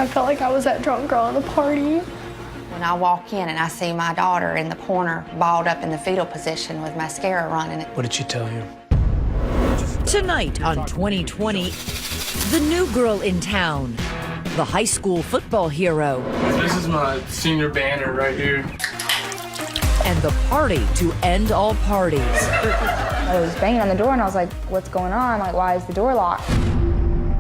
I felt like I was that drunk girl at the party. When I walk in and I see my daughter in the corner, balled up in the fetal position with mascara running. What did she tell you? Tonight on 2020, the new girl in town, the high school football hero. This is my senior banner right here. And the party to end all parties. I was banging on the door and I was like, what's going on? Like, why is the door locked?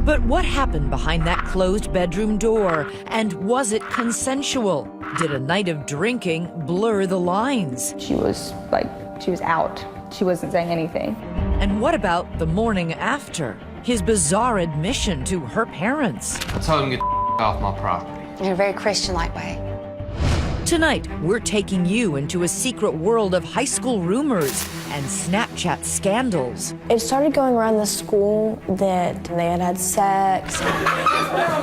But what happened behind that closed bedroom door? And was it consensual? Did a night of drinking blur the lines? She was out. She wasn't saying anything. And what about the morning after? His bizarre admission to her parents. I told him to get off my property. In a very Christian-like way. Tonight, we're taking you into a secret world of high school rumors and Snapchat scandals. It started going around the school that they had had sex.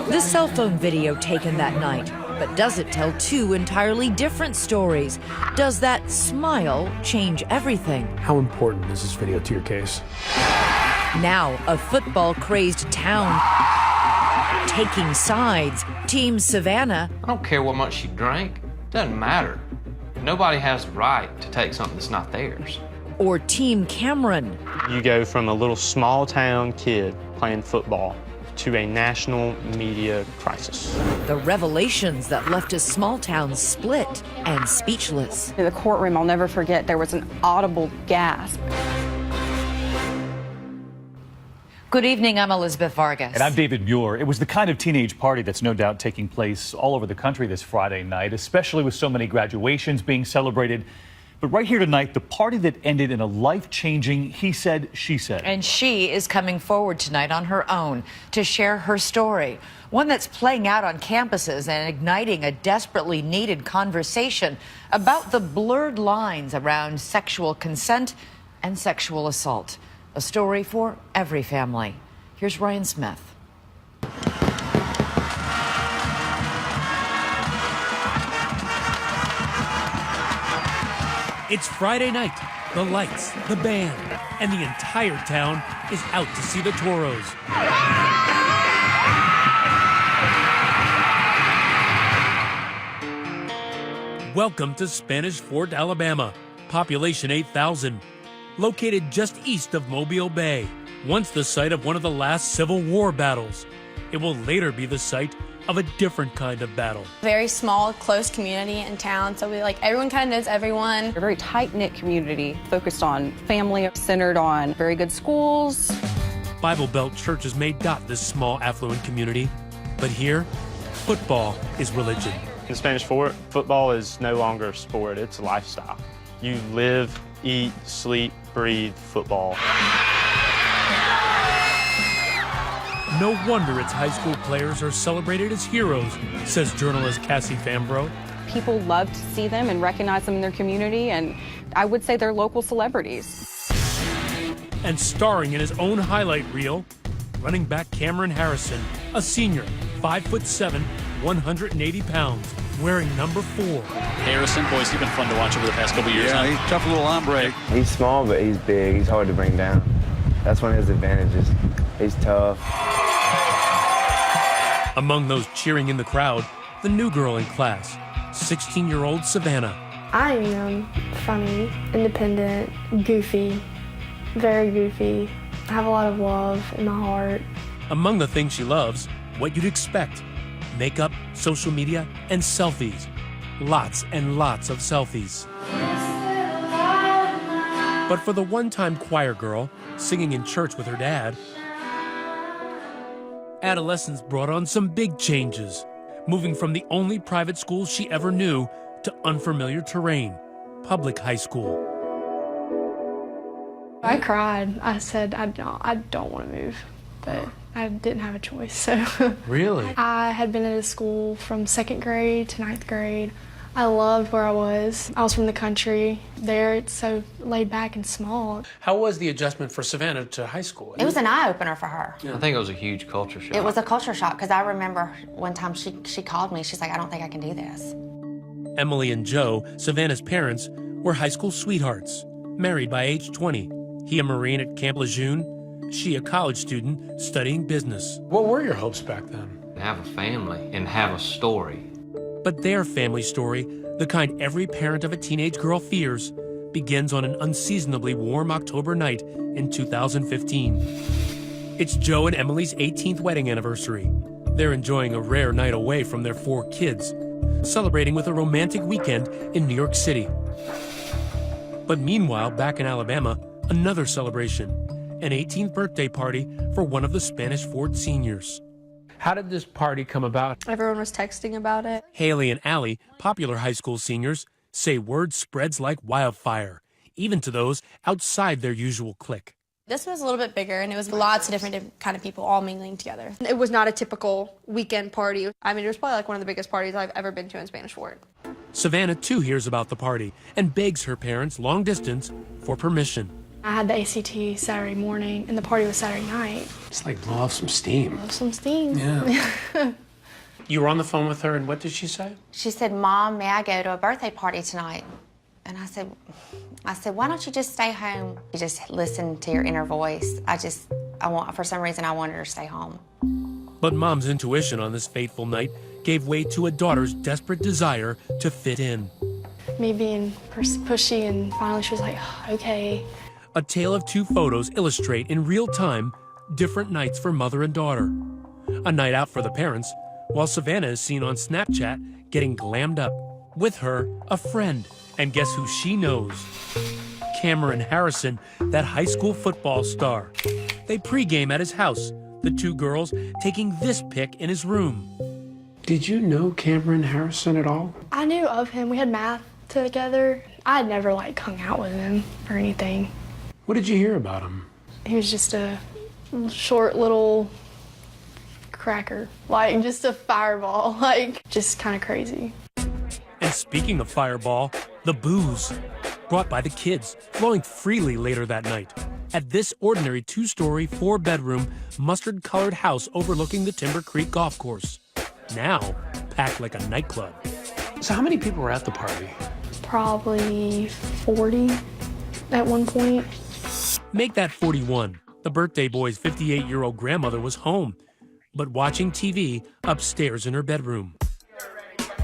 The cell phone video taken that night, but does it tell two entirely different stories? Does that smile change everything? How important is this video to your case? Now, a football-crazed town taking sides. Team Savannah. I don't care what much she drank. Doesn't matter. Nobody has the right to take something that's not theirs. Or Team Cameron. You go from a little small town kid playing football to a national media crisis. The revelations that left a small town split and speechless. In the courtroom, I'll never forget, there was an audible gasp. Good evening, I'm Elizabeth Vargas. And I'm David Muir. It was the kind of teenage party that's no doubt taking place all over the country this Friday night, especially with so many graduations being celebrated. But right here tonight, the party that ended in a life-changing he said, she said. And she is coming forward tonight on her own to share her story, one that's playing out on campuses and igniting a desperately needed conversation about the blurred lines around sexual consent and sexual assault. A story for every family. Here's Ryan Smith. It's Friday night. The lights, the band, and the entire town is out to see the Toros. Welcome to Spanish Fort, Alabama. Population 8,000. Located just east of Mobile Bay, once the site of one of the last Civil War battles. It will later be the site of a different kind of battle. Very small, close community in town, so everyone kind of knows everyone. A very tight-knit community, focused on family, centered on very good schools. Bible Belt churches may dot this small, affluent community, but here, football is religion. In Spanish Fort, football is no longer a sport, it's a lifestyle. You live, eat, sleep, breathe football. No wonder its high school players are celebrated as heroes, says journalist Cassie Fambro. People love to see them and recognize them in their community, and I would say they're local celebrities. And starring in his own highlight reel, running back Cameron Harrison, a senior, 5'7", 180 pounds, wearing number 4. Harrison, boys, he's been fun to watch over the past couple years. Yeah, he's a tough little hombre. He's small, but he's big. He's hard to bring down. That's one of his advantages. He's tough. Among those cheering in the crowd, the new girl in class, 16-year-old Savannah. I am funny, independent, goofy, very goofy. I have a lot of love in my heart. Among the things she loves, what you'd expect: makeup, social media, and selfies. Lots and lots of selfies. But for the one-time choir girl, singing in church with her dad, adolescence brought on some big changes, moving from the only private school she ever knew to unfamiliar terrain, public high school. I cried. I said, I don't want to move, but I didn't have a choice, so. Really? I had been at a school from 2nd grade to 9th grade. I loved where I was. I was from the country. There, it's so laid back and small. How was the adjustment for Savannah to high school? It was an eye-opener for her. I think it was a huge culture shock. It was a culture shock, because I remember one time she called me. She's like, I don't think I can do this. Emily and Joe, Savannah's parents, were high school sweethearts, married by age 20. He a Marine at Camp Lejeune, she a college student studying business. What were your hopes back then? have a family, and have a story. But their family story, the kind every parent of a teenage girl fears, begins on an unseasonably warm October night in 2015. It's Joe and Emily's 18th wedding anniversary. They're enjoying a rare night away from their 4 kids, celebrating with a romantic weekend in New York City. But meanwhile, back in Alabama, another celebration, an 18th birthday party for one of the Spanish Fort seniors. How did this party come about? Everyone was texting about it. Haley and Allie, popular high school seniors, say word spreads like wildfire, even to those outside their usual clique. This was a little bit bigger, and it was lots of different kind of people all mingling together. It was not a typical weekend party. I mean, it was probably like one of the biggest parties I've ever been to in Spanish Fort. Savannah, too, hears about the party and begs her parents, long distance, for permission. I had the ACT Saturday morning, and the party was Saturday night. It's like blow off some steam. Blow some steam. Yeah. You were on the phone with her, and what did she say? She said, "Mom, may I go to a birthday party tonight?" And I said, why don't you just stay home? You just listen to your inner voice. For some reason, I wanted her to stay home. But Mom's intuition on this fateful night gave way to a daughter's desperate desire to fit in. Me being pushy, and finally she was like, okay. A tale of 2 photos illustrate in real time different nights for mother and daughter. A night out for the parents, while Savannah is seen on Snapchat getting glammed up. With her, a friend. And guess who she knows? Cameron Harrison, that high school football star. They pregame at his house, the 2 girls taking this pic in his room. Did you know Cameron Harrison at all? I knew of him. We had math together. I had never hung out with him or anything. What did you hear about him? He was just a short little cracker, just a fireball, just kind of crazy. And speaking of fireball, the booze brought by the kids, flowing freely later that night at this ordinary 2-story, 4-bedroom, mustard-colored house overlooking the Timber Creek golf course. Now packed like a nightclub. So how many people were at the party? Probably 40 at one point. Make that 41. The birthday boy's 58-year-old grandmother was home, but watching TV upstairs in her bedroom.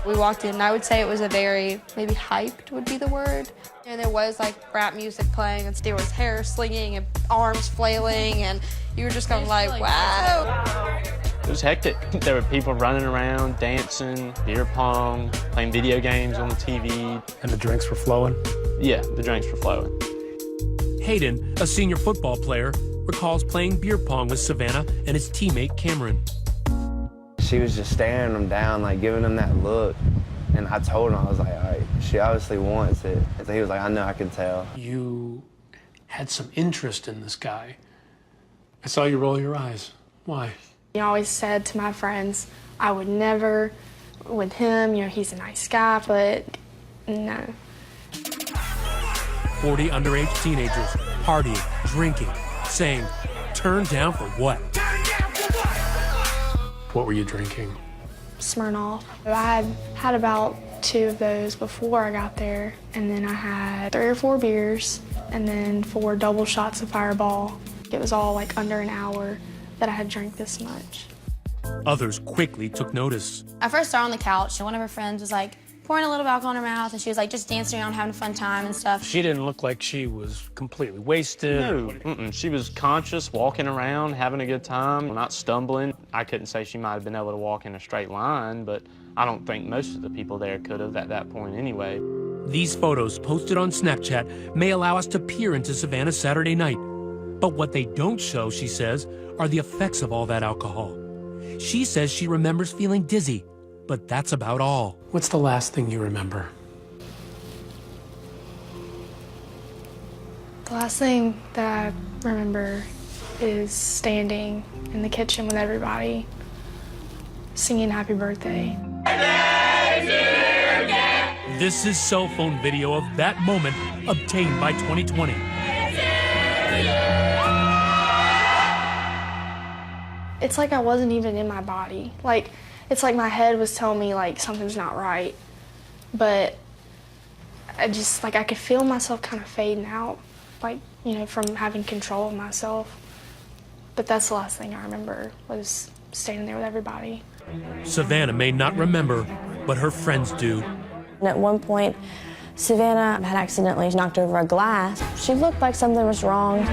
We walked in, and I would say it was a very, maybe hyped would be the word. And there was rap music playing, and there was hair slinging and arms flailing, and you were just kind of wow. It was hectic. There were people running around, dancing, beer pong, playing video games on the TV. And the drinks were flowing? Yeah, the drinks were flowing. Hayden, a senior football player, recalls playing beer pong with Savannah and his teammate Cameron. She was just staring him down, giving him that look. And I told him, I was like, all right, she obviously wants it. And so he was like, I know, I can tell. You had some interest in this guy. I saw you roll your eyes. Why? I always said to my friends, I would never with him, he's a nice guy, but no. 40 underage teenagers partying, drinking, saying, turn down for what? What were you drinking? Smirnoff. I had about 2 of those before I got there, and then I had 3 or 4 beers, and then 4 double shots of Fireball. It was all under an hour that I had drank this much. Others quickly took notice. I first saw her on the couch, and one of her friends was pouring a little alcohol in her mouth, and she was just dancing around, having a fun time and stuff. She didn't look like she was completely wasted. No, she was conscious, walking around, having a good time, not stumbling. I couldn't say she might have been able to walk in a straight line, but I don't think most of the people there could have at that point anyway. These photos posted on Snapchat may allow us to peer into Savannah's Saturday night. But what they don't show, she says, are the effects of all that alcohol. She says she remembers feeling dizzy, but that's about all. What's the last thing you remember? The last thing that I remember is standing in the kitchen with everybody, singing happy birthday. This is cell phone video of that moment obtained by 2020. It's I wasn't even in my body. It's my head was telling me something's not right. But I just I could feel myself kind of fading out, from having control of myself. But that's the last thing I remember was standing there with everybody. Savannah may not remember, but her friends do. And at one point, Savannah had accidentally knocked over a glass. She looked like something was wrong.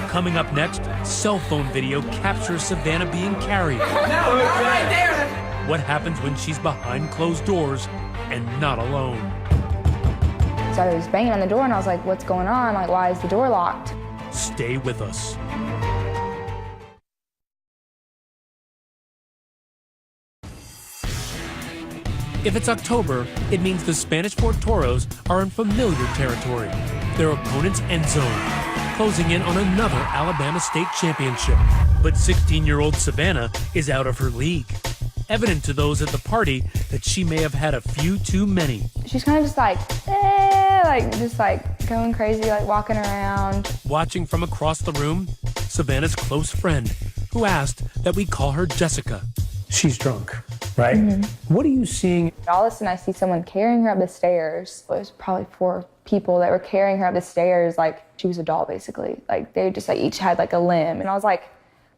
Coming up next, cell phone video captures Savannah being carried. Right there. What happens when she's behind closed doors and not alone? So I was banging on the door and I was like, what's going on? Like, why is the door locked? Stay with us. If it's October, it means the Spanish Fort Toros are in familiar territory. Their opponent's end zone, closing in on another Alabama state championship. But 16-year-old Savannah is out of her league. Evident to those at the party that she may have had a few too many. She's kind of just like, just like going crazy, like walking around. Watching from across the room, Savannah's close friend, who asked that we call her Jessica. She's drunk, right? Mm-hmm. What are you seeing? All of a sudden I see someone carrying her up the stairs. It was probably 4 people that were carrying her up the stairs like she was a doll, basically. Like they just like each had like a limb. And I was like,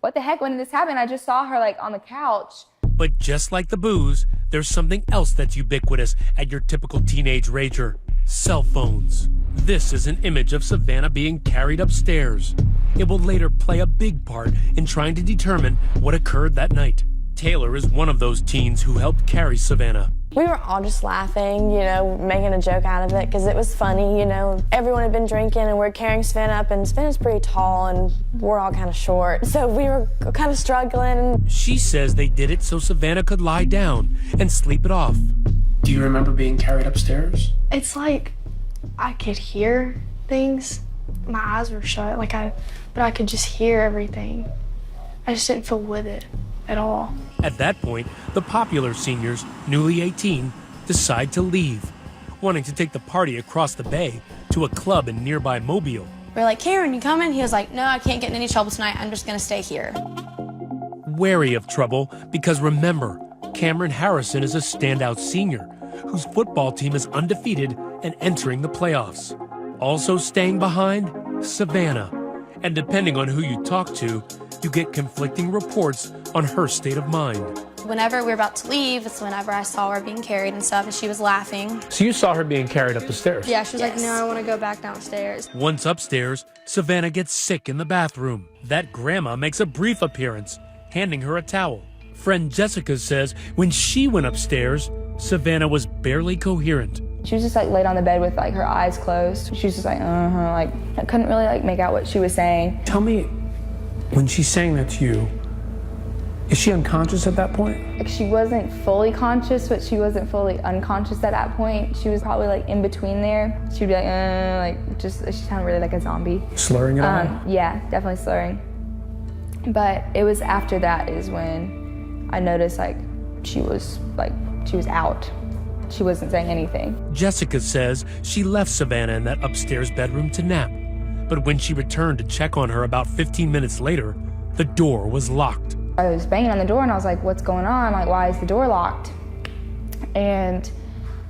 what the heck, when did this happen? I just saw her like on the couch. But just like the booze, there's something else that's ubiquitous at your typical teenage rager. Cell phones. This is an image of Savannah being carried upstairs. It will later play a big part in trying to determine what occurred that night. Taylor is one of those teens who helped carry Savannah. We were all just laughing, you know, making a joke out of it because it was funny, you know. Everyone had been drinking and we're carrying Savannah up, and Savannah's pretty tall and we're all kind of short. So we were kind of struggling. She says they did it so Savannah could lie down and sleep it off. Do you remember being carried upstairs? It's like I could hear things. My eyes were shut, but I could just hear everything. I just didn't feel with it at all. At that point, the popular seniors, newly 18, decide to leave, wanting to take the party across the bay to a club in nearby Mobile. We're like, Cameron, you coming? He was like, no, I can't get in any trouble tonight. I'm just gonna stay here. Wary of trouble because remember, Cameron Harrison is a standout senior whose football team is undefeated and entering the playoffs. Also staying behind, Savannah. And depending on who you talk to, you get conflicting reports on her state of mind. Whenever we were about to leave, it's whenever I saw her being carried and stuff, and she was laughing. So you saw her being carried up the stairs? Yeah, she was like, no, I want to go back downstairs. Once upstairs, Savannah gets sick in the bathroom. That grandma makes a brief appearance, handing her a towel. Friend Jessica says when she went upstairs, Savannah was barely coherent. She was just like laid on the bed with like her eyes closed. She was just like, like I couldn't really like make out what she was saying. Tell me, when she's saying that to you, is she unconscious at that point? Like she wasn't fully conscious, but she wasn't fully unconscious at that point. She was probably like in between there. She'd be like she sounded really like a zombie. Slurring it all? Yeah, definitely slurring. But it was after that is when I noticed like she was out. She wasn't saying anything. Jessica says she left Savannah in that upstairs bedroom to nap. But when she returned to check on her about 15 minutes later, the door was locked. I was banging on the door and I was like, what's going on? Like, why is the door locked? And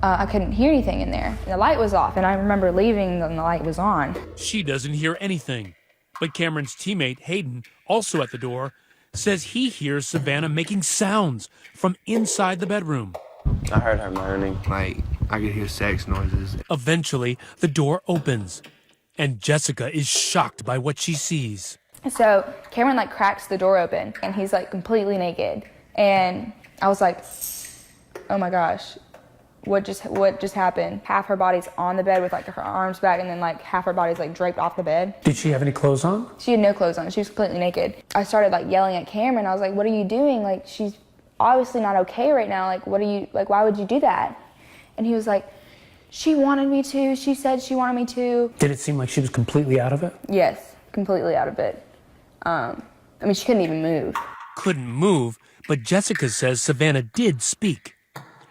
I couldn't hear anything in there. And the light was off, and I remember leaving and the light was on. She doesn't hear anything. But Cameron's teammate, Hayden, also at the door, says he hears Savannah making sounds from inside the bedroom. I heard her moaning, like I could hear sex noises. Eventually, the door opens, and Jessica is shocked by what she sees. So Cameron like cracks the door open, and he's like completely naked. And I was like, oh my gosh, what just happened? Half her body's on the bed with like her arms back, and then like half her body's like draped off the bed. Did she have any clothes on? She had no clothes on. She was completely naked. I started like yelling at Cameron. I was like, what are you doing? Like, she's obviously not okay right now. Like, why would you do that? And he was like, she wanted me to. She said she wanted me to. Did it seem like she was completely out of it? Yes, completely out of it. I mean, she couldn't even move. Couldn't move, but Jessica says Savannah did speak.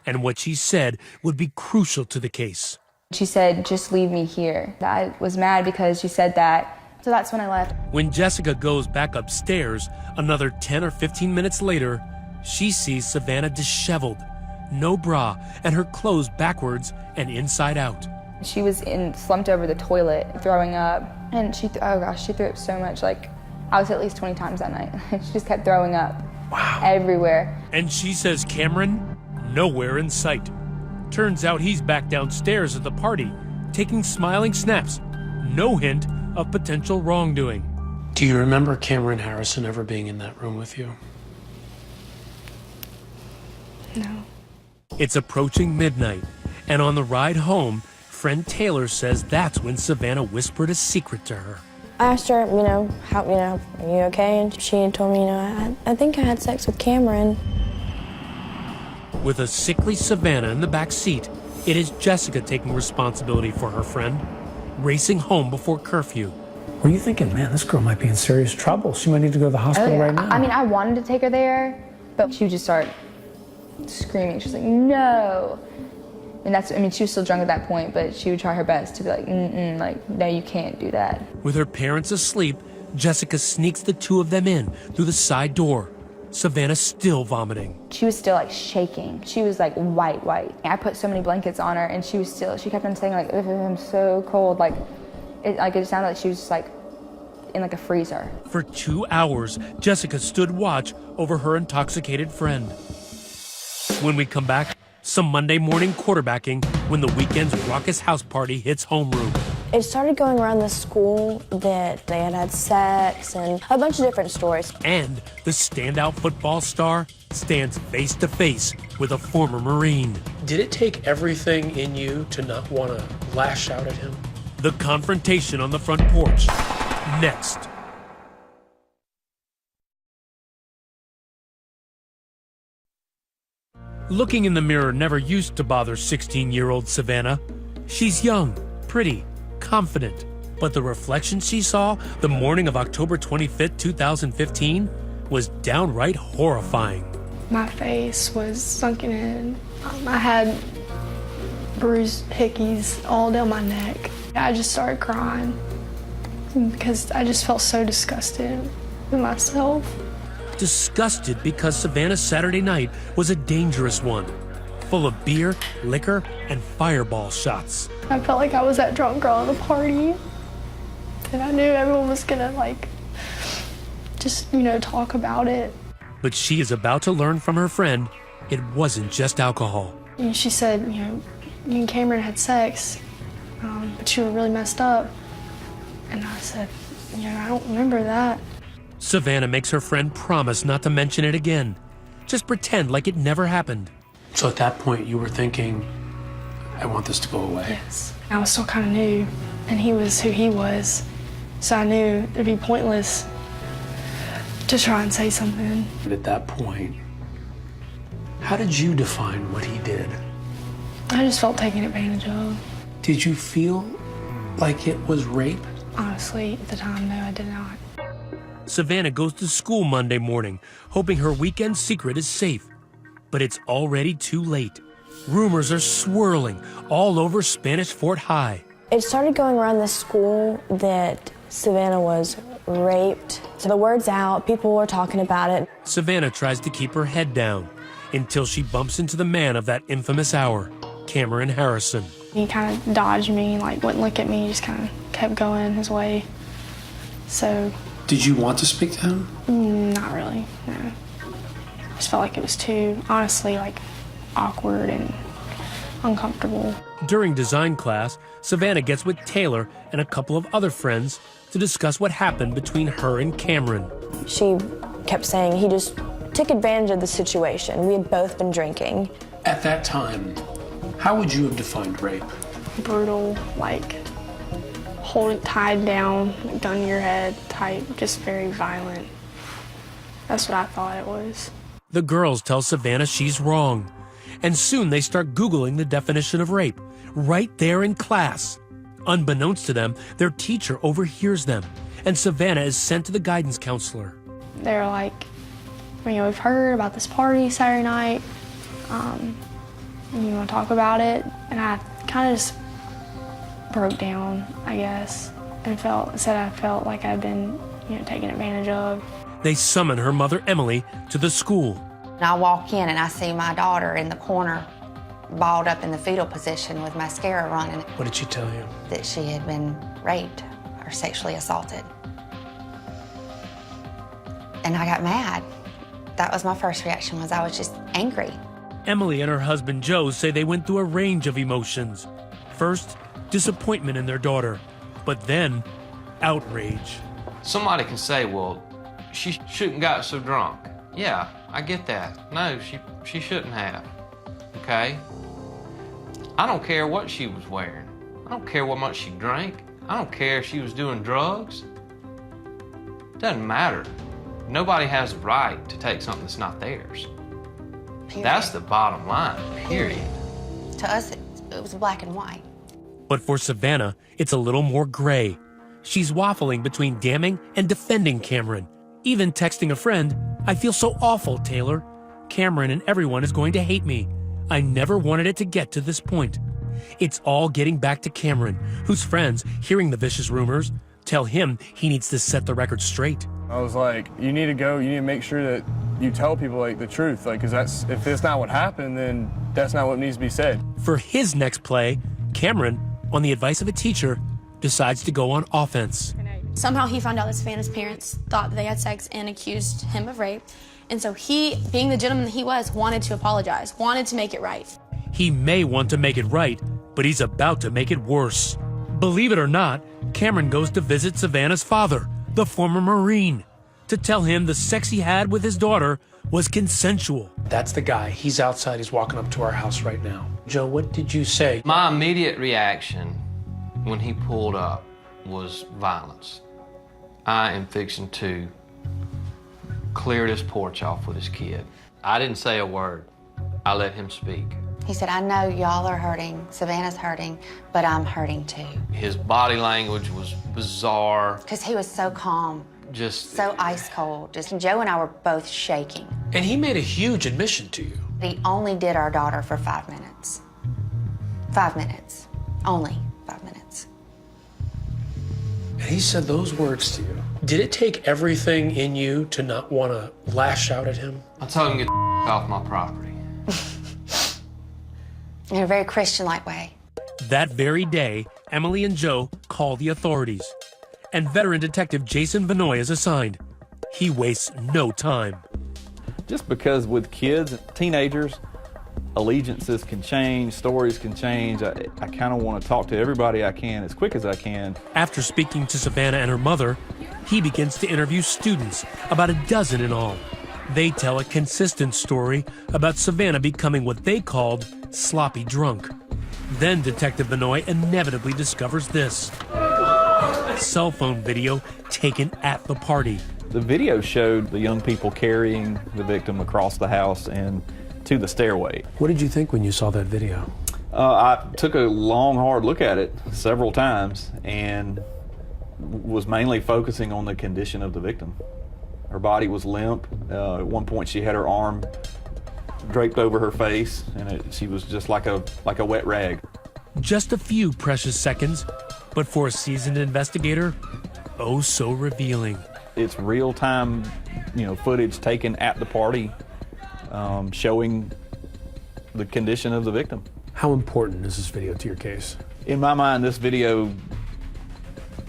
And what she said would be crucial to the case. She said, just leave me here. I was mad because she said that. So that's when I left. When Jessica goes back upstairs, another 10 or 15 minutes later, she sees Savannah disheveled, no bra, and her clothes backwards and inside out. She was slumped over the toilet, throwing up. And she threw up so much. Like, I was at least 20 times that night. She just kept throwing up. Wow. Everywhere. And she says Cameron, nowhere in sight. Turns out he's back downstairs at the party, taking smiling snaps. No hint of potential wrongdoing. Do you remember Cameron Harrison ever being in that room with you? No. It's approaching midnight, and on the ride home, friend Taylor says that's when Savannah whispered a secret to her. I asked her, are you okay? And she told me, I think I had sex with Cameron. With a sickly Savannah in the back seat, it is Jessica taking responsibility for her friend, racing home before curfew. Were you thinking, man, this girl might be in serious trouble. She might need to go to the hospital right now. I mean, I wanted to take her there, but she would just start screaming. She was like, no. And she was still drunk at that point, but she would try her best to be like, no, you can't do that. With her parents asleep, Jessica sneaks the two of them in through the side door. Savannah still vomiting. She was still like shaking. She was like white. I put so many blankets on her, and she kept on saying like, I'm so cold. It just sounded like she was just like in like a freezer. For 2 hours, Jessica stood watch over her intoxicated friend. When we come back, some Monday morning quarterbacking when the weekend's raucous house party hits homeroom. It started going around the school that they had sex and a bunch of different stories. And the standout football star stands face to face with a former Marine. Did it take everything in you to not want to lash out at him? The confrontation on the front porch. Next. Looking in the mirror never used to bother 16-year-old Savannah. She's young, pretty, confident. But the reflection she saw the morning of October 25th, 2015 was downright horrifying. My face was sunken in. I had bruised hickeys all down my neck. I just started crying because I just felt so disgusted with myself. Disgusted because Savannah's Saturday night was a dangerous one, full of beer, liquor, and fireball shots. I felt like I was that drunk girl at the party, and I knew everyone was gonna just talk about it. But she is about to learn from her friend it wasn't just alcohol. And she said, you and Cameron had sex, but you were really messed up. And I said, I don't remember that. Savannah makes her friend promise not to mention it again. Just pretend like it never happened. So at that point, you were thinking, I want this to go away. Yes. I was still kind of new, and he was who he was. So I knew it'd be pointless to try and say something. At that point, how did you define what he did? I just felt taken advantage of. Did you feel like it was rape? Honestly, at the time, no, I did not. Savannah goes to school Monday morning, hoping her weekend secret is safe. But it's already too late. Rumors are swirling all over Spanish Fort High. It started going around the school that Savannah was raped. So the word's out, people were talking about it. Savannah tries to keep her head down until she bumps into the man of that infamous hour, Cameron Harrison. He kind of dodged me, wouldn't look at me, just kind of kept going his way. So. Did you want to speak to him? Not really, no. I just felt like it was too, honestly, awkward and uncomfortable. During design class, Savannah gets with Taylor and a couple of other friends to discuss what happened between her and Cameron. She kept saying he just took advantage of the situation. We had both been drinking. At that time, how would you have defined rape? Brutal, hold it tied down, gun to your head type, just very violent. That's what I thought it was. The girls tell Savannah she's wrong, and soon they start Googling the definition of rape, right there in class. Unbeknownst to them, their teacher overhears them, and Savannah is sent to the guidance counselor. They're like, we've heard about this party Saturday night, you want to talk about it? And I kind of just broke down, I guess, and said I felt like I'd been, taken advantage of. They summon her mother, Emily, to the school. And I walk in and I see my daughter in the corner, balled up in the fetal position with mascara running. What did she tell you? That she had been raped or sexually assaulted. And I got mad. That was my first reaction, was I was just angry. Emily and her husband Joe say they went through a range of emotions. First, disappointment in their daughter, but then outrage. Somebody can say, well, she shouldn't got so drunk. Yeah, I get that. No, she shouldn't have, okay? I don't care what she was wearing. I don't care what much she drank. I don't care if she was doing drugs. Doesn't matter. Nobody has the right to take something that's not theirs. Period. That's the bottom line, period. To us, it was black and white. But for Savannah, it's a little more gray. She's waffling between damning and defending Cameron, even texting a friend, "I feel so awful, Taylor. Cameron and everyone is going to hate me. I never wanted it to get to this point." It's all getting back to Cameron, whose friends, hearing the vicious rumors, tell him he needs to set the record straight. I was like, you need to go, you need to make sure that you tell people like the truth, like, because if it's not what happened, then that's not what needs to be said. For his next play, Cameron, on the advice of a teacher, decides to go on offense. Somehow he found out that Savannah's parents thought that they had sex and accused him of rape. And so he, being the gentleman that he was, wanted to apologize, wanted to make it right. He may want to make it right, but he's about to make it worse. Believe it or not, Cameron goes to visit Savannah's father, the former Marine, to tell him the sex he had with his daughter was consensual. That's the guy. He's outside. He's walking up to our house right now. Joe, what did you say? My immediate reaction when he pulled up was violence. I am fixing to clear this porch off with his kid. I didn't say a word. I let him speak. He said, "I know y'all are hurting, Savannah's hurting, but I'm hurting too." His body language was bizarre. Because he was so calm, Just so ice cold. Just Joe and I were both shaking. And he made a huge admission to you. He only did our daughter for 5 minutes. 5 minutes. Only 5 minutes. And he said those words to you. Did it take everything in you to not want to lash out at him? I told him to get the off my property. In a very Christian-like way. That very day, Emily and Joe call the authorities, and veteran detective Jason Vanoy is assigned. He wastes no time. Just because with kids, teenagers, allegiances can change, stories can change. I kind of want to talk to everybody I can as quick as I can. After speaking to Savannah and her mother, he begins to interview students, about a dozen in all. They tell a consistent story about Savannah becoming what they called sloppy drunk. Then Detective Vanoy inevitably discovers this. Cell phone video taken at the party. The video showed the young people carrying the victim across the house and to the stairway. What did you think when you saw that video? I took a long, hard look at it several times and was mainly focusing on the condition of the victim. Her body was limp. At one point she had her arm draped over her face, and she was just like a wet rag. Just a few precious seconds, but for a seasoned investigator, oh so revealing. It's real-time, footage taken at the party, showing the condition of the victim. How important is this video to your case? In my mind, this video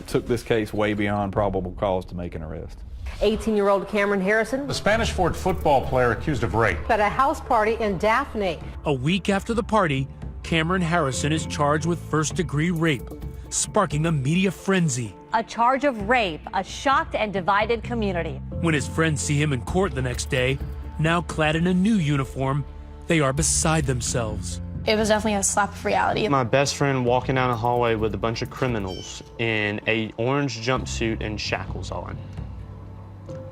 took this case way beyond probable cause to make an arrest. 18-year-old Cameron Harrison, the Spanish Fort football player accused of rape, at a house party in Daphne. A week after the party, Cameron Harrison is charged with first-degree rape, sparking a media frenzy. A charge of rape, a shocked and divided community. When his friends see him in court the next day, now clad in a new uniform, they are beside themselves. It was definitely a slap of reality. My best friend walking down the hallway with a bunch of criminals in an orange jumpsuit and shackles on,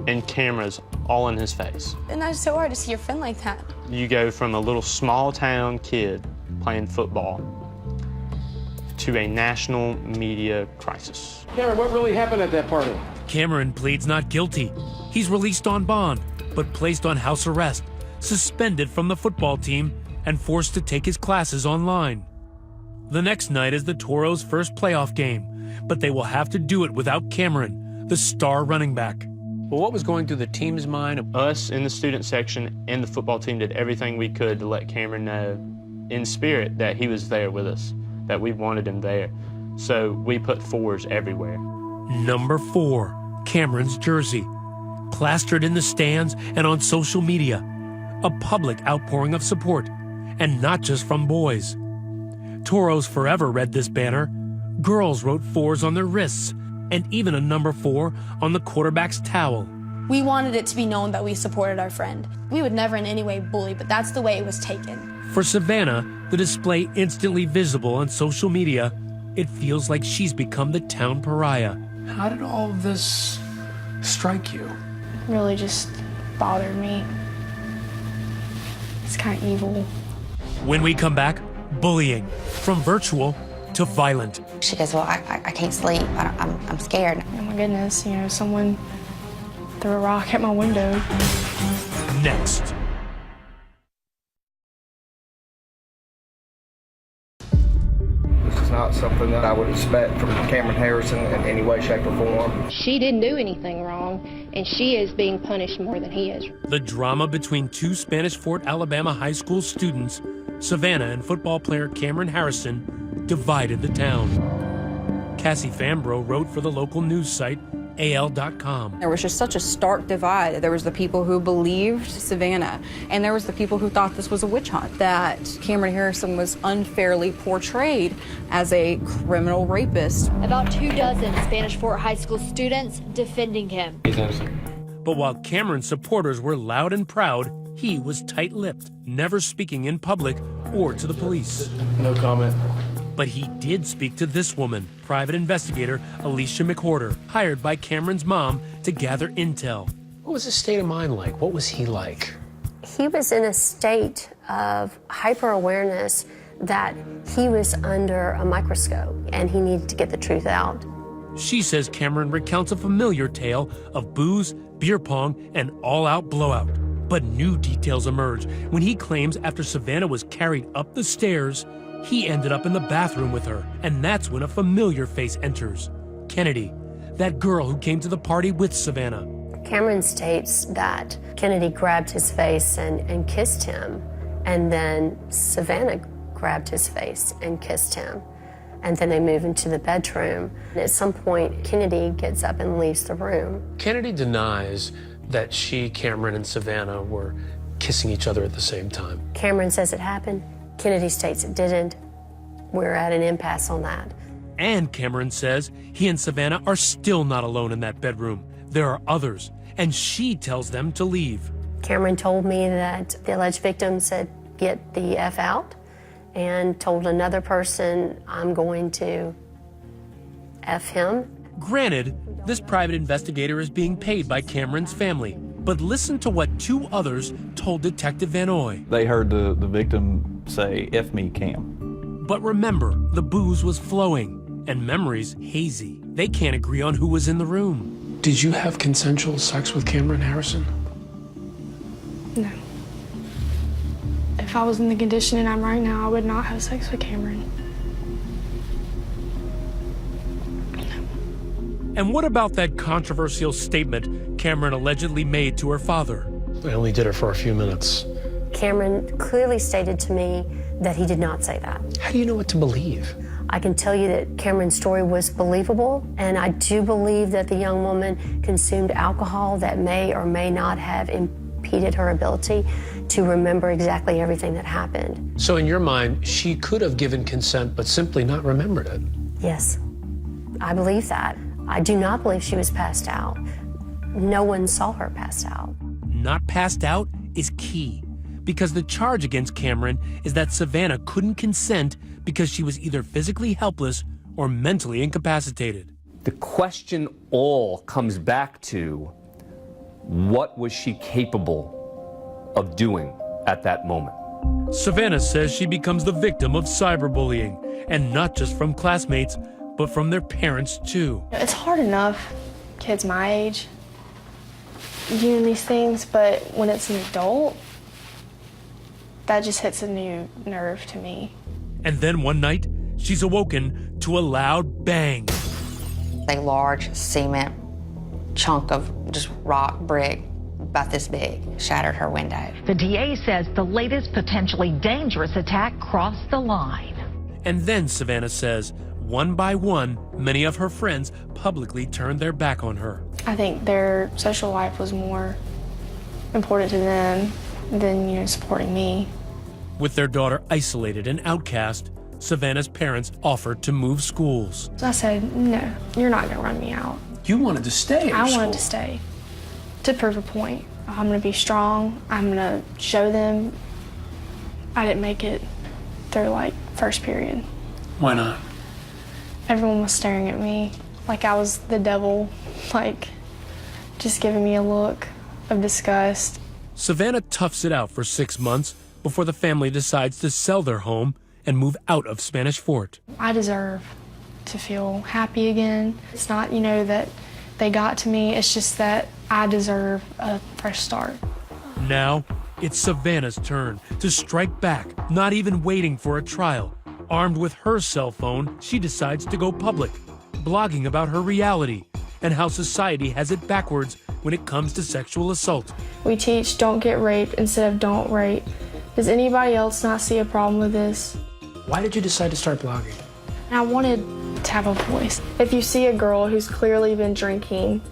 and cameras all in his face. And that's so hard to see your friend like that. You go from a little small town kid playing football to a national media crisis. Cameron, what really happened at that party? Cameron pleads not guilty. He's released on bond, but placed on house arrest, suspended from the football team, and forced to take his classes online. The next night is the Toros' first playoff game, but they will have to do it without Cameron, the star running back. Well, what was going through the team's mind? Us in the student section and the football team did everything we could to let Cameron know in spirit that he was there with us, that we wanted him there. So we put fours everywhere. Number 4, Cameron's jersey. plastered in the stands and on social media. A public outpouring of support, and not just from boys. Toros Forever read this banner. Girls wrote 4s on their wrists, and even a number 4 on the quarterback's towel. We wanted it to be known that we supported our friend. We would never in any way bully, but that's the way it was taken. For Savannah, the display instantly visible on social media, it feels like she's become the town pariah. How did all of this strike you? Really just bothered me. It's kind of evil. When we come back, bullying, from virtual to violent. She goes, well, I can't sleep. I'm scared. Oh my goodness, you know, someone threw a rock at my window. Next. This is not something that I would expect from Cameron Harrison in any way, shape, or form. She didn't do anything wrong, and she is being punished more than he is. The drama between 2 Spanish Fort, Alabama high school students, Savannah and football player Cameron Harrison, divided the town. Cassie Fambro wrote for the local news site AL.com. There was just such a stark divide. There was the people who believed Savannah, and there was the people who thought this was a witch hunt, that Cameron Harrison was unfairly portrayed as a criminal rapist. About 24 Spanish Fort High School students defending him. He's innocent. But while Cameron's supporters were loud and proud, he was tight-lipped, never speaking in public or to the police. No comment. But he did speak to this woman, private investigator Alicia McWhorter, hired by Cameron's mom to gather intel. What was his state of mind like? What was he like? He was in a state of hyper-awareness that he was under a microscope and he needed to get the truth out. She says Cameron recounts a familiar tale of booze, beer pong, and all-out blowout. But new details emerge when he claims after Savannah was carried up the stairs, he ended up in the bathroom with her, and that's when a familiar face enters. Kennedy, that girl who came to the party with Savannah. Cameron states that Kennedy grabbed his face and kissed him, and then Savannah grabbed his face and kissed him. And then they move into the bedroom. And at some point, Kennedy gets up and leaves the room. Kennedy denies that she, Cameron, and Savannah were kissing each other at the same time. Cameron says it happened. Kennedy states it didn't. We're at an impasse on that. And Cameron says he and Savannah are still not alone in that bedroom. There are others, and she tells them to leave. Cameron told me that the alleged victim said, "Get the F out," and told another person, "I'm going to F him." Granted, this private investigator is being paid by Cameron's family, but listen to what 2 others told Detective Van Oy. They heard the victim say, "F me, Cam." But remember, the booze was flowing, and memories hazy. They can't agree on who was in the room. Did you have consensual sex with Cameron Harrison? No. If I was in the condition I'm right now, I would not have sex with Cameron. And what about that controversial statement Cameron allegedly made to her father? I only did it for a few minutes. Cameron clearly stated to me that he did not say that. How do you know what to believe? I can tell you that Cameron's story was believable, and I do believe that the young woman consumed alcohol that may or may not have impeded her ability to remember exactly everything that happened. So in your mind, she could have given consent but simply not remembered it? Yes, I believe that. I do not believe she was passed out. No one saw her passed out. Not passed out is key, because the charge against Cameron is that Savannah couldn't consent because she was either physically helpless or mentally incapacitated. The question all comes back to, what was she capable of doing at that moment? Savannah says she becomes the victim of cyberbullying, and not just from classmates, but from their parents too. It's hard enough, kids my age, doing these things, but when it's an adult, that just hits a new nerve to me. And then one night, she's awoken to a loud bang. A large cement chunk of just rock brick about this big shattered her window. The DA says the latest potentially dangerous attack crossed the line. And then Savannah says, one by one, many of her friends publicly turned their back on her. I think their social life was more important to them than, supporting me. With their daughter isolated and outcast, Savannah's parents offered to move schools. So I said, no, you're not going to run me out. You wanted to stay I wanted to stay to prove a point. I'm going to be strong. I'm going to show them. I didn't make it through first period. Why not? Everyone was staring at me like I was the devil, just giving me a look of disgust. Savannah toughs it out for 6 months before the family decides to sell their home and move out of Spanish Fort. I deserve to feel happy again. It's not, that they got to me. It's just that I deserve a fresh start. Now, it's Savannah's turn to strike back, not even waiting for a trial. Armed with her cell phone, she decides to go public, blogging about her reality and how society has it backwards when it comes to sexual assault. We teach don't get raped instead of don't rape. Does anybody else not see a problem with this? Why did you decide to start blogging? I wanted to have a voice. If you see a girl who's clearly been drinking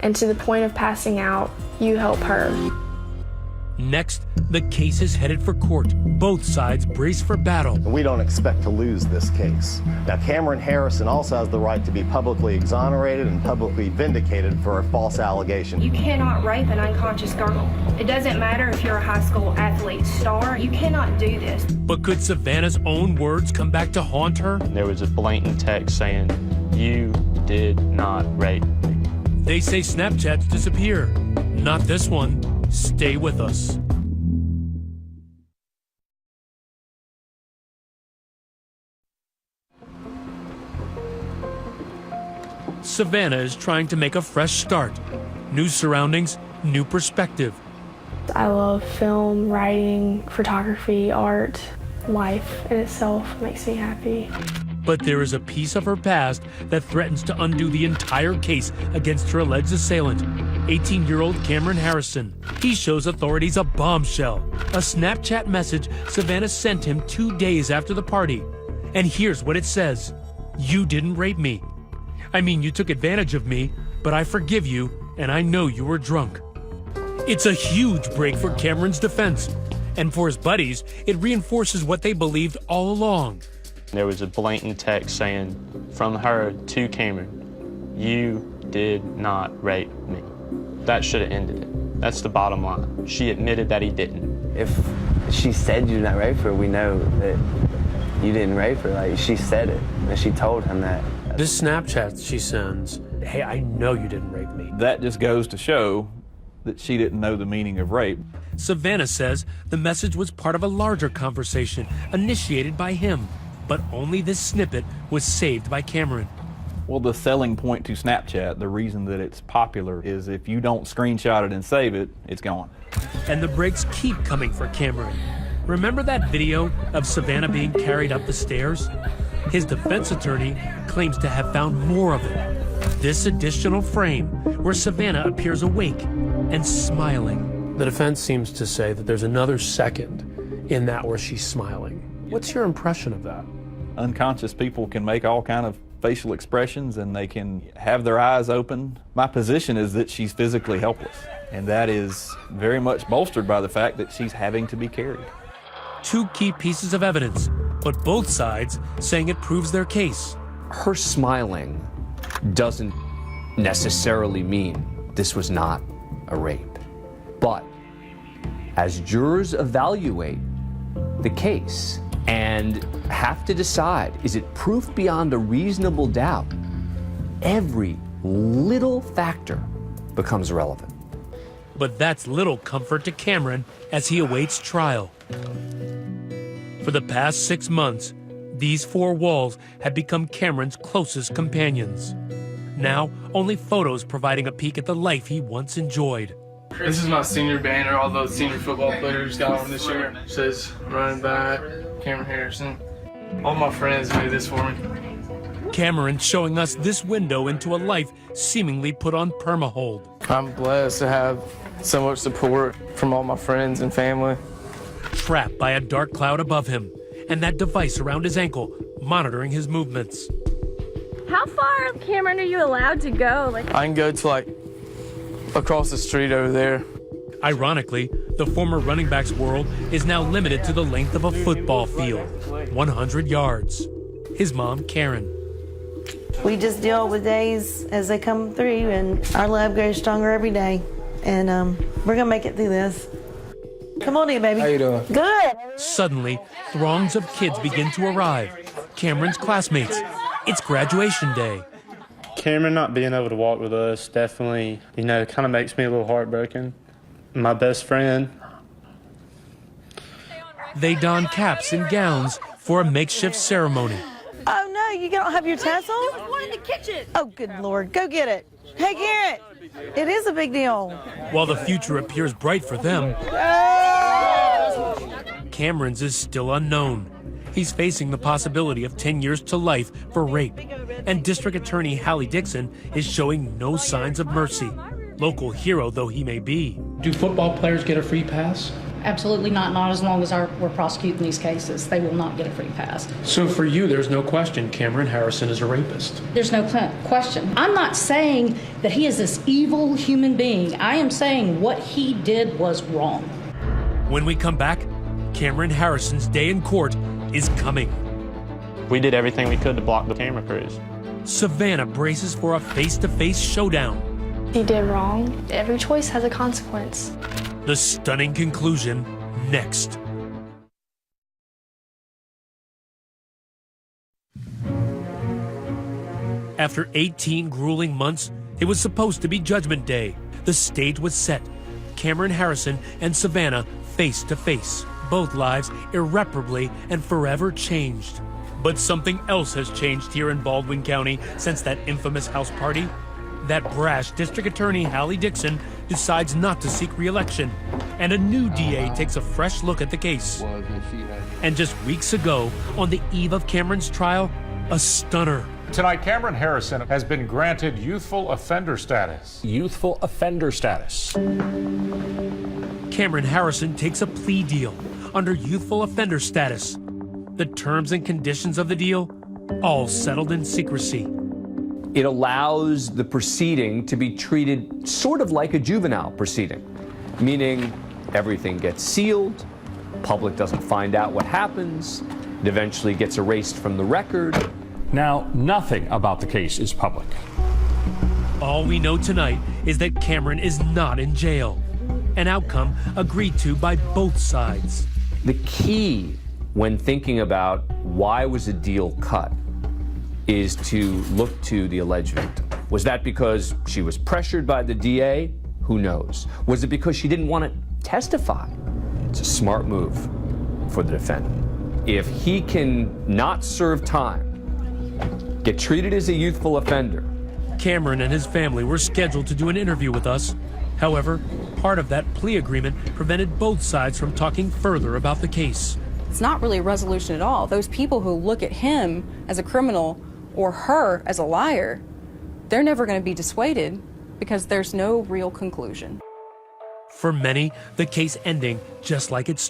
and to the point of passing out, you help her. Next, the case is headed for court. Both sides brace for battle. We don't expect to lose this case. Now, Cameron Harrison also has the right to be publicly exonerated and publicly vindicated for a false allegation. You cannot rape an unconscious girl. It doesn't matter if you're a high school athlete star. You cannot do this. But could Savannah's own words come back to haunt her? There was a blatant text saying, "You did not rape me." They say Snapchats disappear. Not this one. Stay with us. Savannah is trying to make a fresh start. New surroundings, new perspective. I love film, writing, photography, art. Life in itself makes me happy. But there is a piece of her past that threatens to undo the entire case against her alleged assailant, 18-year-old Cameron Harrison. He shows authorities a bombshell, a Snapchat message Savannah sent him 2 days after the party. And here's what it says. "You didn't rape me. I mean, you took advantage of me, but I forgive you, and I know you were drunk." It's a huge break for Cameron's defense. And for his buddies, it reinforces what they believed all along. There was a blatant text saying from her to Cameron, "You did not rape me." That should have ended it. That's the bottom line. She admitted that he didn't. If she said you did not rape her, we know that you didn't rape her. She said it, and she told him that. This Snapchat she sends, "Hey, I know you didn't rape me." That just goes to show that she didn't know the meaning of rape. Savannah says the message was part of a larger conversation initiated by him, but only this snippet was saved by Cameron. Well, the selling point to Snapchat, the reason that it's popular, is if you don't screenshot it and save it, it's gone. And the breaks keep coming for Cameron. Remember that video of Savannah being carried up the stairs? His defense attorney claims to have found more of it. This additional frame where Savannah appears awake and smiling. The defense seems to say that there's another second in that where she's smiling. What's your impression of that? Unconscious people can make all kind of facial expressions and they can have their eyes open. My position is that she's physically helpless, and that is very much bolstered by the fact that she's having to be carried. Two key pieces of evidence, but both sides saying it proves their case. Her smiling doesn't necessarily mean this was not a rape. But as jurors evaluate the case and have to decide, is it proof beyond a reasonable doubt, every little factor becomes relevant. But that's little comfort to Cameron as he awaits trial. For the past 6 months, these four walls have become Cameron's closest companions. Now, only photos providing a peek at the life he once enjoyed. This is my senior banner. All the senior football players got on this year. It says running back, Cameron Harrison. All my friends made this for me. Cameron showing us this window into a life seemingly put on perma-hold. I'm blessed to have so much support from all my friends and family. Trapped by a dark cloud above him and that device around his ankle monitoring his movements. How far, Cameron, are you allowed to go? I can go to across the street over there. Ironically, the former running back's world is now limited to the length of a football field, 100 yards. His mom, Karen. We just deal with days as they come through, and our love grows stronger every day. And we're going to make it through this. Come on in, baby. How you doing? Good. Suddenly, throngs of kids begin to arrive. Cameron's classmates. It's graduation day. Cameron not being able to walk with us definitely, kind of makes me a little heartbroken. My best friend. They don caps and gowns for a makeshift ceremony. Oh, no, you don't have your tassel? There's one in the kitchen. Oh, good Lord. Go get it. Hey, Garrett. It is a big deal. While the future appears bright for them, Cameron's is still unknown. He's facing the possibility of 10 years to life for rape. And District Attorney Hallie Dixon is showing no signs of mercy, local hero though he may be. Do football players get a free pass? Absolutely not as long as we're prosecuting these cases. They will not get a free pass. So for you, there's no question Cameron Harrison is a rapist. There's no question. I'm not saying that he is this evil human being. I am saying what he did was wrong. When we come back, Cameron Harrison's day in court is coming. We did everything we could to block the camera crews. Savannah braces for a face-to-face showdown. He did wrong. Every choice has a consequence. The stunning conclusion next. After 18 grueling months, it was supposed to be Judgment Day. The stage was set. Cameron Harrison and Savannah face to face. Both lives irreparably and forever changed. But something else has changed here in Baldwin County since that infamous house party. That brash District Attorney Hallie Dixon decides not to seek re-election, and a new DA takes a fresh look at the case. And just weeks ago, on the eve of Cameron's trial, a stunner. Tonight, Cameron Harrison has been granted youthful offender status. Youthful offender status. Cameron Harrison takes a plea deal under youthful offender status. The terms and conditions of the deal, all settled in secrecy. It allows the proceeding to be treated sort of like a juvenile proceeding, meaning everything gets sealed, public doesn't find out what happens, it eventually gets erased from the record. Now, nothing about the case is public. All we know tonight is that Cameron is not in jail, an outcome agreed to by both sides. The key when thinking about why was a deal cut is to look to the alleged victim. Was that because she was pressured by the DA? Who knows? Was it because she didn't want to testify? It's a smart move for the defendant. If he can not serve time, get treated as a youthful offender. Cameron and his family were scheduled to do an interview with us. However, part of that plea agreement prevented both sides from talking further about the case. It's not really a resolution at all. Those people who look at him as a criminal or her as a liar, they're never going to be dissuaded because there's no real conclusion. For many, the case ending just like it started.